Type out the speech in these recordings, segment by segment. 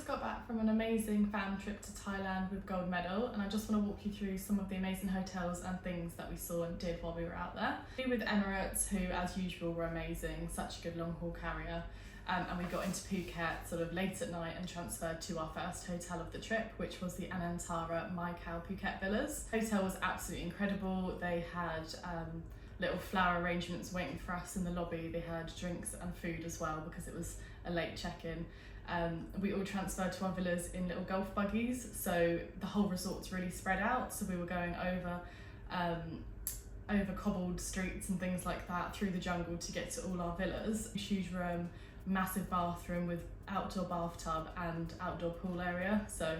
got back from an amazing fam trip to Thailand with gold medal, and I just want to walk you through some of the amazing hotels and things that we saw and did while we were out there. We were with Emirates, who as usual were amazing, such a good long haul carrier. And we got into Phuket sort of late at night and transferred to our first hotel of the trip, which was the Anantara Khao Phuket Villas. The hotel was absolutely incredible. They had little flower arrangements waiting for us in the lobby. They had drinks and food as well because it was a late check-in. We all transferred to our villas in little golf buggies, so the whole resort's really spread out. So we were going over cobbled streets and things like that through the jungle to get to all our villas. Huge room, massive bathroom with outdoor bathtub and outdoor pool area. So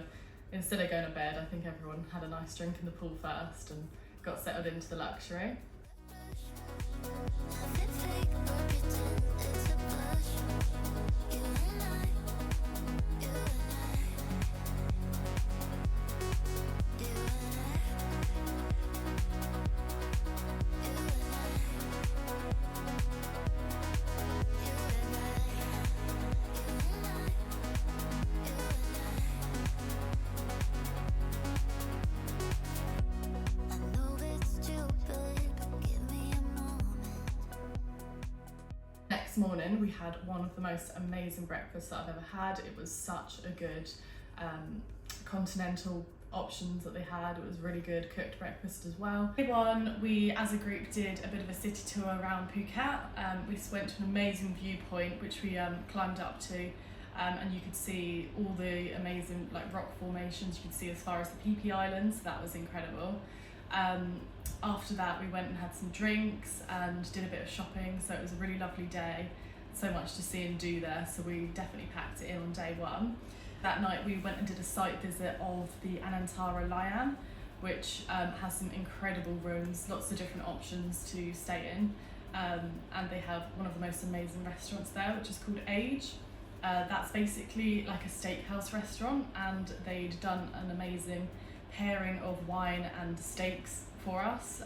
instead of going to bed, I think everyone had a nice drink in the pool first and got settled into the luxury. Next morning we had one of the most amazing breakfasts that I've ever had. It was such a good continental options that they had. It was really good cooked breakfast as well. Day one, we as a group did a bit of a city tour around Phuket. We just went to an amazing viewpoint which we climbed up to, and you could see all the amazing rock formations. You could see as far as the Phi Phi Islands. That was incredible. After that we went and had some drinks and did a bit of shopping, so it was a really lovely day. So much to see and do there, so we definitely packed it in on day one. That night we went and did a site visit of the Anantara Layan, which has some incredible rooms, lots of different options to stay in, and they have one of the most amazing restaurants there, which is called Age. That's basically like a steakhouse restaurant, and they'd done an amazing pairing of wine and steaks for us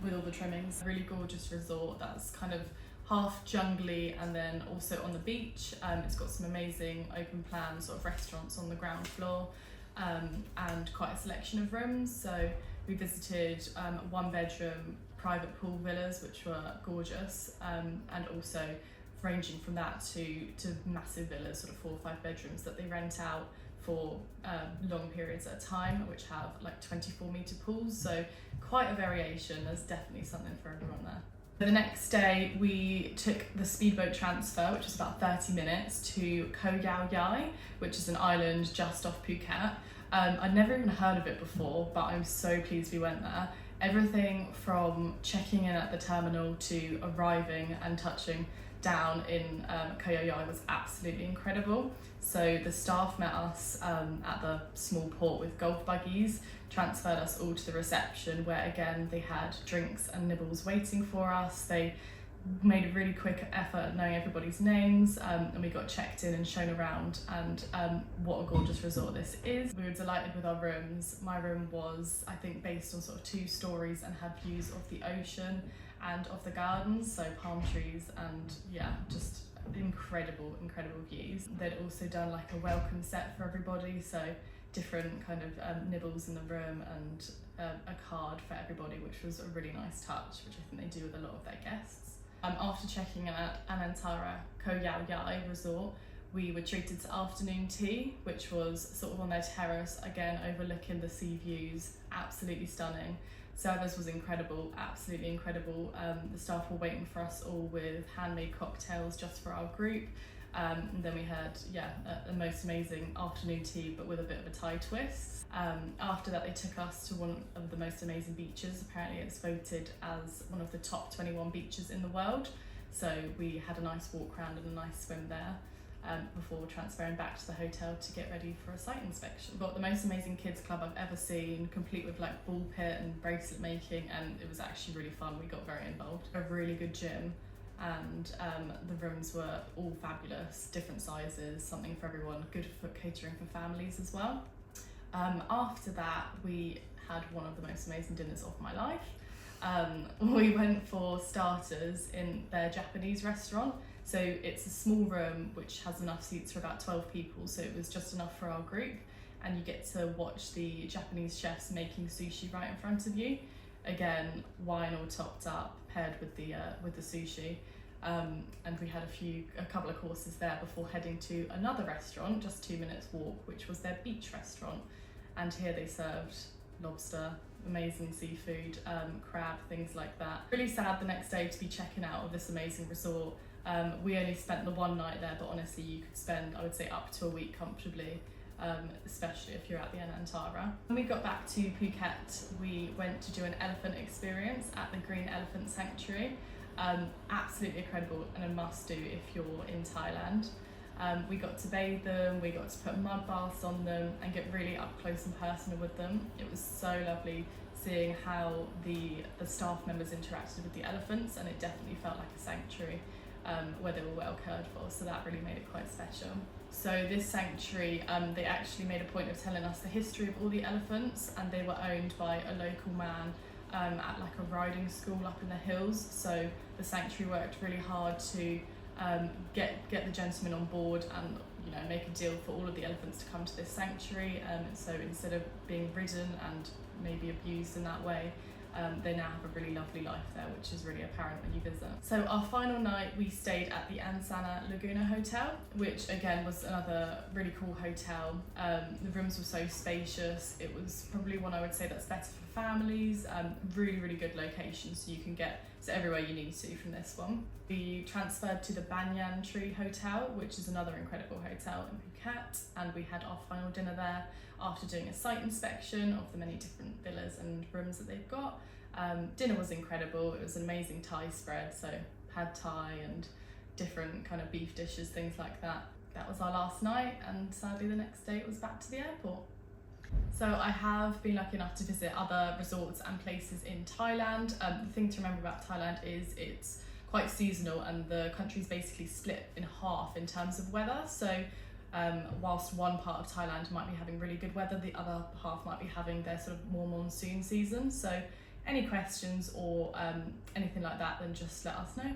with all the trimmings. Really gorgeous resort that's kind of half jungly and then also on the beach. It's got some amazing open plan sort of restaurants on the ground floor, and quite a selection of rooms. So we visited one bedroom private pool villas which were gorgeous, and also ranging from that to massive villas, sort of 4 or 5 bedrooms that they rent out for long periods at a time, which have 24-metre pools, so quite a variation. There's definitely something for everyone there. The next day we took the speedboat transfer, which was about 30 minutes, to Koh Yao Yai, which is an island just off Phuket. I'd never even heard of it before, but I'm so pleased we went there. Everything from checking in at the terminal to arriving and touching down in Koh Yao Yai was absolutely incredible. So the staff met us at the small port with golf buggies, transferred us all to the reception, where again they had drinks and nibbles waiting for us. They made a really quick effort at knowing everybody's names, and we got checked in and shown around, and what a gorgeous resort this is. We were delighted with our rooms. My room was, I think, based on sort of 2 stories and had views of the ocean and of the gardens, so palm trees, and yeah, just incredible views. They'd also done a welcome set for everybody, so different kind of nibbles in the room and a card for everybody, which was a really nice touch, which I think they do with a lot of their guests. After checking in at Anantara Koh Yao Yai resort, we were treated to afternoon tea, which was sort of on their terrace, again overlooking the sea views, absolutely stunning. Service was incredible, absolutely incredible. The staff were waiting for us all with handmade cocktails just for our group. And then we had, the most amazing afternoon tea, but with a bit of a Thai twist. After that, they took us to one of the most amazing beaches. Apparently it's voted as one of the top 21 beaches in the world. So we had a nice walk around and a nice swim there before transferring back to the hotel to get ready for a site inspection. We've got the most amazing kids club I've ever seen, complete with ball pit and bracelet making, and it was actually really fun. We got very involved. A really good gym, and the rooms were all fabulous, different sizes, something for everyone, good for catering for families as well. After that, we had one of the most amazing dinners of my life. We went for starters in their Japanese restaurant. So it's a small room which has enough seats for about 12 people, so it was just enough for our group, and you get to watch the Japanese chefs making sushi right in front of you. Again, wine all topped up, paired with the sushi. And we had a couple of courses there before heading to another restaurant, just 2 minutes walk, which was their beach restaurant. And here they served lobster, amazing seafood, crab, things like that. Really sad the next day to be checking out of this amazing resort. We only spent the one night there, but honestly you could spend, I would say, up to a week comfortably, especially if you're at the Anantara. When we got back to Phuket, we went to do an elephant experience at the Green Elephant Sanctuary. Absolutely incredible and a must do if you're in Thailand. We got to bathe them, we got to put mud baths on them and get really up close and personal with them. It was so lovely seeing how the staff members interacted with the elephants, and it definitely felt like a sanctuary where they were well cared for, so that really made it quite special. So this sanctuary, they actually made a point of telling us the history of all the elephants, and they were owned by a local man at like a riding school up in the hills. So the sanctuary worked really hard to get the gentleman on board and, you know, make a deal for all of the elephants to come to this sanctuary. So instead of being ridden and maybe abused in that way, they now have a really lovely life there, which is really apparent when you visit. So our final night we stayed at the Angsana Laguna hotel, which again was another really cool hotel. The rooms were so spacious. It was probably one I would say that's better for families. Really good location, so you can get to everywhere you need to from this one. We transferred to the Banyan Tree Hotel, which is another incredible hotel in Phuket, and we had our final dinner there after doing a site inspection of the many different villas and rooms that they've got. Dinner was incredible. It was an amazing Thai spread, so pad Thai and different kind of beef dishes, things like that. That was our last night, and sadly the next day it was back to the airport. So I have been lucky enough to visit other resorts and places in Thailand. The thing to remember about Thailand is it's quite seasonal, and the country's basically split in half in terms of weather. So whilst one part of Thailand might be having really good weather, the other half might be having their sort of more monsoon season. So any questions or anything like that, then just let us know.